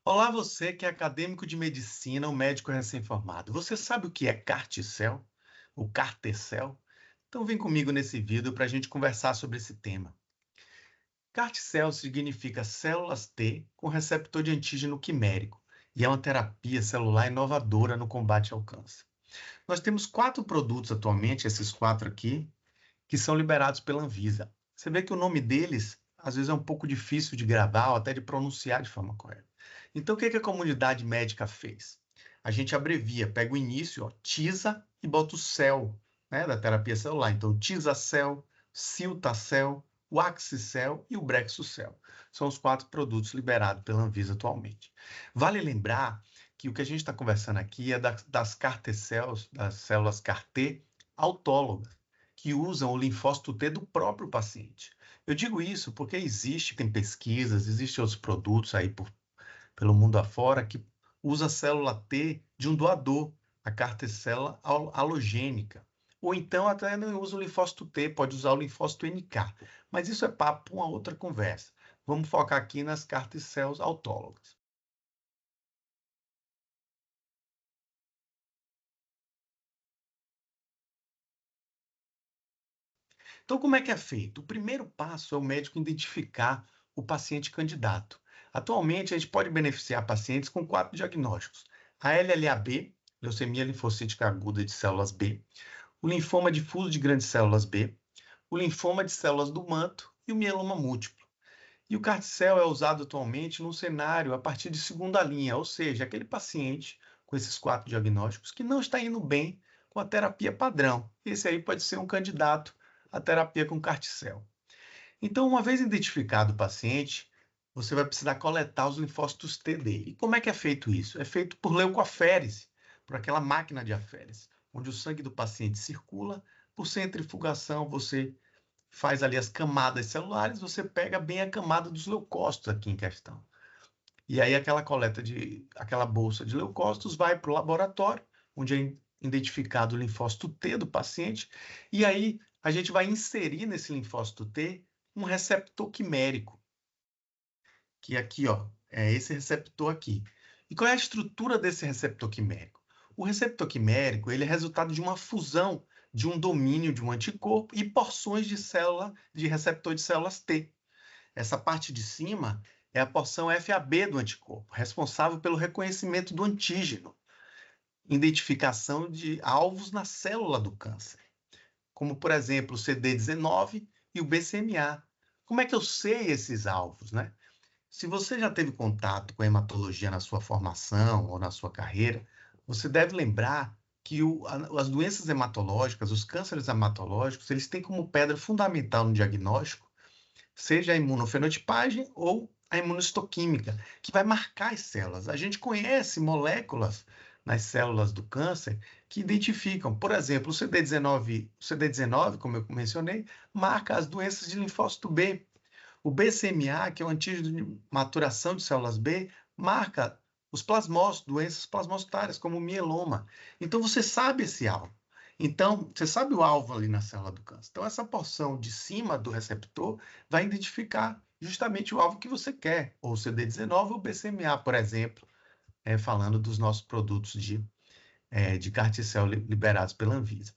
Olá, você que é acadêmico de medicina ou médico recém-formado. Você sabe o que é CAR-T-cell? O CAR-T-cell? Então vem comigo nesse vídeo para a gente conversar sobre esse tema. CAR-T-cell significa células T com receptor de antígeno quimérico e é uma terapia celular inovadora no combate ao câncer. Nós temos 4 produtos atualmente, esses 4 aqui, que são liberados pela Anvisa. Você vê que o nome deles, às vezes, é um pouco difícil de gravar ou até de pronunciar de forma correta. Então, o que a comunidade médica fez? A gente abrevia, pega o início, ó, TISA, e bota o cell, né, da terapia celular. Então, TISA-cel, Cilta-cel, o Axi-cel e o Brexu-cel. São os 4 produtos liberados pela Anvisa atualmente. Vale lembrar que o que a gente está conversando aqui é das CAR-T-cells, das células CAR-T autólogas, que usam o linfócito T do próprio paciente. Eu digo isso porque tem pesquisas, existem outros produtos aí pelo mundo afora que usa a célula T de um doador, a CAR-T-célula halogênica. Ou então até não usa o linfócito T, pode usar o linfócito NK. Mas isso é papo para uma outra conversa. Vamos focar aqui nas CAR-T-cells autólogas. Então, como é que é feito? O primeiro passo é o médico identificar o paciente candidato. Atualmente, a gente pode beneficiar pacientes com 4 diagnósticos: a LLA-B, leucemia linfocítica aguda de células B, o linfoma difuso de grandes células B, o linfoma de células do manto e o mieloma múltiplo. E o CAR-T-cell é usado atualmente num cenário a partir de segunda linha, ou seja, aquele paciente com esses 4 diagnósticos que não está indo bem com a terapia padrão. Esse aí pode ser um candidato à terapia com CAR-T-cell. Então, uma vez identificado o paciente, você vai precisar coletar os linfócitos T dele. E como é que é feito isso? É feito por leucoaférese, por aquela máquina de aférese, onde o sangue do paciente circula, por centrifugação você faz ali as camadas celulares, você pega bem a camada dos leucócitos aqui em questão. E aí aquela bolsa de leucócitos vai para o laboratório, onde é identificado o linfócito T do paciente, e aí a gente vai inserir nesse linfócito T um receptor quimérico, que aqui, ó, é esse receptor aqui. E qual é a estrutura desse receptor quimérico? O receptor quimérico, ele é resultado de uma fusão de um domínio de um anticorpo e porções de célula, de receptor de células T. Essa parte de cima é a porção FAB do anticorpo, responsável pelo reconhecimento do antígeno, identificação de alvos na célula do câncer, como, por exemplo, o CD19 e o BCMA. Como é que eu sei esses alvos, né? Se você já teve contato com a hematologia na sua formação ou na sua carreira, você deve lembrar que as doenças hematológicas, os cânceres hematológicos, eles têm como pedra fundamental no diagnóstico, seja a imunofenotipagem ou a imunistoquímica, que vai marcar as células. A gente conhece moléculas nas células do câncer que identificam, por exemplo, o CD19, como eu mencionei, marca as doenças de linfócito B. O BCMA, que é o antígeno de maturação de células B, marca os plasmócitos, doenças plasmocitárias, como o mieloma. Então, você sabe esse alvo. Então, você sabe o alvo ali na célula do câncer. Então, essa porção de cima do receptor vai identificar justamente o alvo que você quer, ou o CD19 ou o BCMA, por exemplo, falando dos nossos produtos de CAR-T-cell liberados pela Anvisa.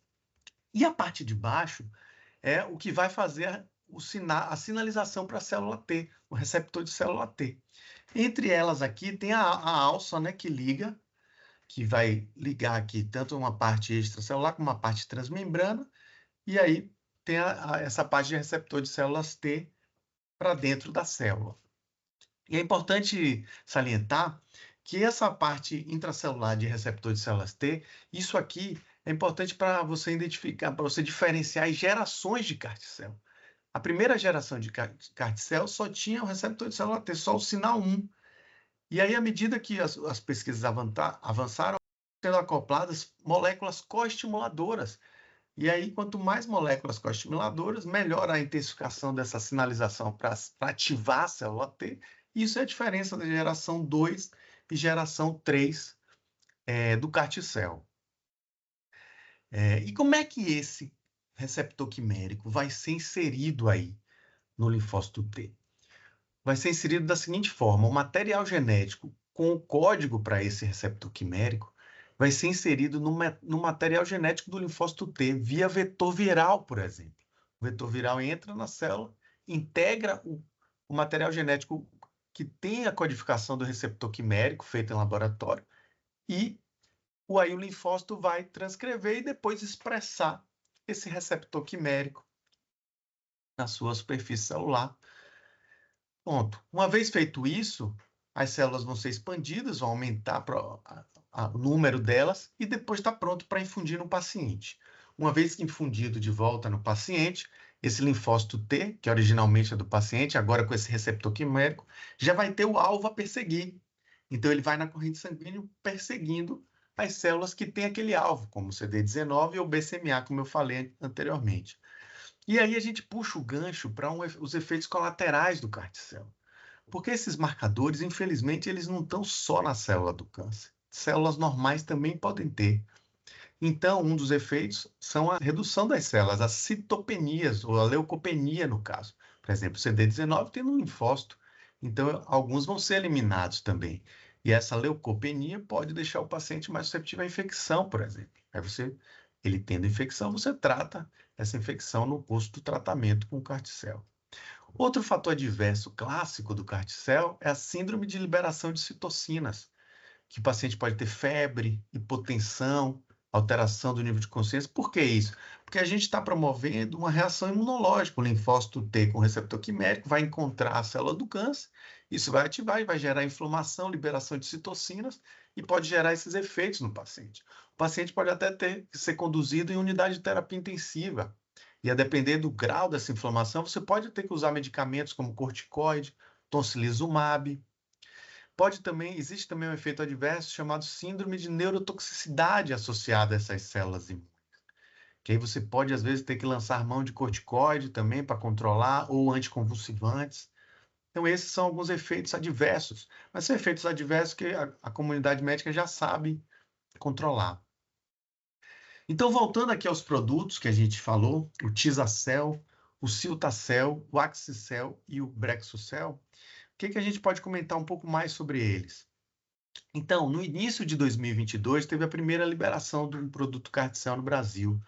E a parte de baixo é o que vai fazer a sinalização para a célula T, o receptor de célula T. Entre elas aqui tem a alça, né, que vai ligar aqui tanto uma parte extracelular como uma parte transmembrana, e aí tem essa parte de receptor de células T para dentro da célula. E é importante salientar que essa parte intracelular de receptor de células T, isso aqui é importante para você identificar, para você diferenciar as gerações de CAR-T-cell. A primeira geração de CAR-T-cell só tinha o receptor de célula T, só o sinal 1. E aí, à medida que as pesquisas avançaram, sendo acopladas moléculas coestimuladoras. E aí, quanto mais moléculas coestimuladoras, melhor a intensificação dessa sinalização para ativar a célula T. Isso é a diferença da geração 2 e geração 3 do CAR-T-cell. E como é que esse receptor quimérico vai ser inserido aí no linfócito T? Vai ser inserido da seguinte forma: o material genético com o código para esse receptor quimérico vai ser inserido no material genético do linfócito T, via vetor viral, por exemplo. O vetor viral entra na célula, integra o material genético que tem a codificação do receptor quimérico feito em laboratório, e aí o linfócito vai transcrever e depois expressar esse receptor quimérico na sua superfície celular. Ponto. Uma vez feito isso, as células vão ser expandidas, vão aumentar o número delas e depois está pronto para infundir no paciente. Uma vez que infundido de volta no paciente, esse linfócito T, que originalmente é do paciente, agora com esse receptor quimérico, já vai ter o alvo a perseguir. Então ele vai na corrente sanguínea perseguindo as células que têm aquele alvo, como o CD19 ou o BCMA, como eu falei anteriormente. E aí a gente puxa o gancho para os efeitos colaterais do CAR-T-cell. Porque esses marcadores, infelizmente, eles não estão só na célula do câncer. Células normais também podem ter. Então, um dos efeitos são a redução das células, as citopenias, ou a leucopenia, no caso. Por exemplo, o CD19 tem no linfócito, então alguns vão ser eliminados também. E essa leucopenia pode deixar o paciente mais suscetível à infecção, por exemplo. Aí ele tendo infecção, você trata essa infecção no curso do tratamento com o CAR-T-cell. Outro fator adverso clássico do CAR-T-cell é a síndrome de liberação de citocinas, que o paciente pode ter febre, hipotensão, alteração do nível de consciência. Por que isso? Porque a gente está promovendo uma reação imunológica. O linfócito T com receptor quimérico vai encontrar a célula do câncer, isso vai ativar e vai gerar inflamação, liberação de citocinas e pode gerar esses efeitos no paciente. O paciente pode até ter que ser conduzido em unidade de terapia intensiva. E a depender do grau dessa inflamação, você pode ter que usar medicamentos como corticoide, tocilizumab. Existe também um efeito adverso chamado síndrome de neurotoxicidade associada a essas células imunes. Que aí você pode, às vezes, ter que lançar mão de corticoide também para controlar, ou anticonvulsivantes. Então, esses são alguns efeitos adversos. Mas são efeitos adversos que a comunidade médica já sabe controlar. Então, voltando aqui aos produtos que a gente falou, o Tisacel, o Ciltacel, o Axicel e o Brexucel, o que a gente pode comentar um pouco mais sobre eles? Então, no início de 2022, teve a primeira liberação de um produto CAR-T-cell no Brasil,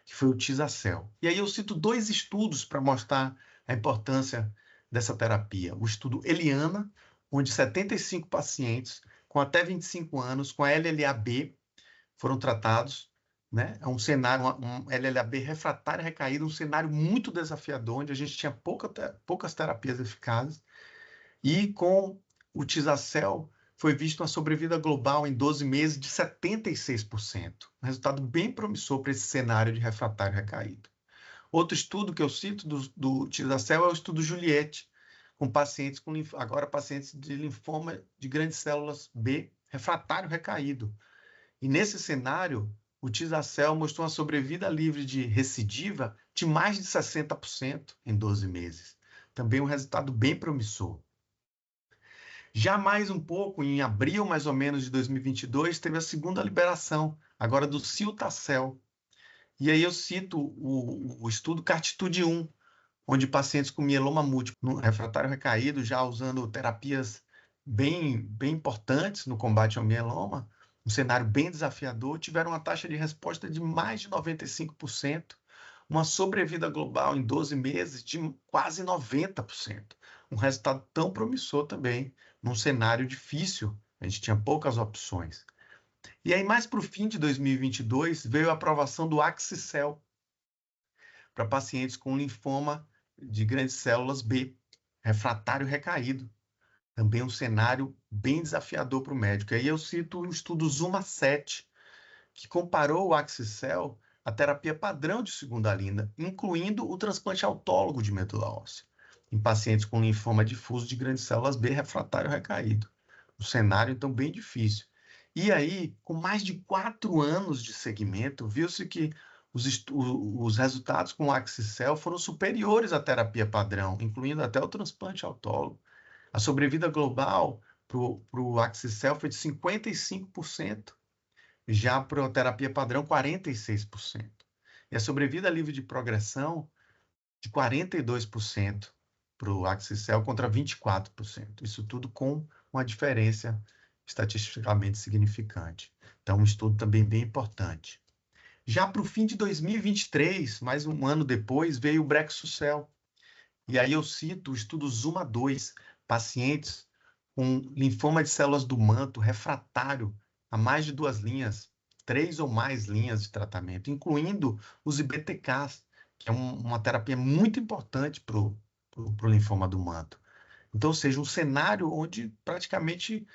que foi o Tisacel. E aí eu cito 2 estudos para mostrar a importância dessa terapia. O estudo Eliana, onde 75 pacientes com até 25 anos, com a LLAB, foram tratados, né? É um cenário, um LLAB refratário recaído, um cenário muito desafiador, onde a gente tinha poucas terapias eficazes. E com o Tisacel, foi visto uma sobrevida global em 12 meses de 76%. Um resultado bem promissor para esse cenário de refratário recaído. Outro estudo que eu cito do Tisacel é o estudo Juliette, com pacientes pacientes de linfoma de grandes células B, refratário recaído. E nesse cenário, o Tisacel mostrou uma sobrevida livre de recidiva de mais de 60% em 12 meses. Também um resultado bem promissor. Já mais um pouco, em abril mais ou menos de 2022, teve a segunda liberação, agora do Ciltacel. E aí eu cito o estudo CARTITUDE-1, onde pacientes com mieloma múltiplo, no refratário recaído, já usando terapias bem importantes no combate ao mieloma, um cenário bem desafiador, tiveram uma taxa de resposta de mais de 95%, uma sobrevida global em 12 meses de quase 90%. Um resultado tão promissor também, num cenário difícil, a gente tinha poucas opções. E aí, mais para o fim de 2022, veio a aprovação do Axicel para pacientes com linfoma de grandes células B, refratário recaído. Também um cenário bem desafiador para o médico. E aí eu cito o estudo ZUMA-7, que comparou o Axicel à terapia padrão de segunda linha, incluindo o transplante autólogo de medula óssea, em pacientes com linfoma difuso de grandes células B refratário recaído. Um cenário, então, bem difícil. E aí, com mais de 4 anos de segmento, viu-se que os resultados com o Axicel foram superiores à terapia padrão, incluindo até o transplante autólogo. A sobrevida global para o Axicel foi de 55%, já para a terapia padrão, 46%. E a sobrevida livre de progressão, de 42% para o Axicel contra 24%. Isso tudo com uma diferença estatisticamente significante. Então, um estudo também bem importante. Já para o fim de 2023, mais um ano depois, veio o Brexucel. E aí eu cito o estudo ZUMA-2, pacientes com linfoma de células do manto refratário a mais de 2 linhas, 3 ou mais linhas de tratamento, incluindo os IBTKs, que é uma terapia muito importante para o linfoma do manto. Então, ou seja, um cenário onde praticamente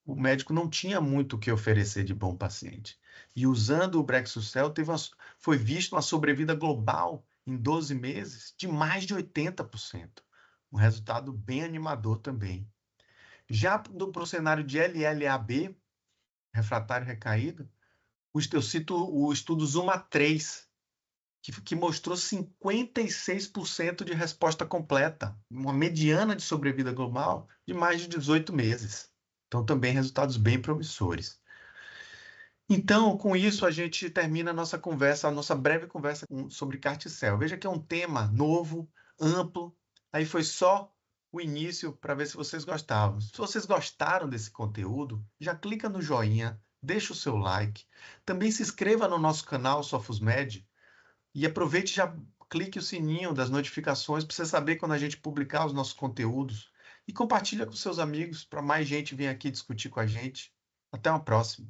o médico não tinha muito o que oferecer de bom paciente. E usando o Brexucel, foi visto uma sobrevida global em 12 meses de mais de 80%. Um resultado bem animador também. Já para o cenário de LLAB, refratário recaído, eu cito o estudo ZUMA-3, que mostrou 56% de resposta completa, uma mediana de sobrevida global de mais de 18 meses. Então, também resultados bem promissores. Então, com isso, a gente termina a nossa conversa, a nossa breve conversa sobre Carticel. Veja que é um tema novo, amplo. Aí foi só o início para ver se vocês gostavam. Se vocês gostaram desse conteúdo, já clica no joinha, deixa o seu like. Também se inscreva no nosso canal Sofosmed e aproveite e já clique o sininho das notificações para você saber quando a gente publicar os nossos conteúdos. E compartilha com seus amigos para mais gente vir aqui discutir com a gente. Até uma próxima.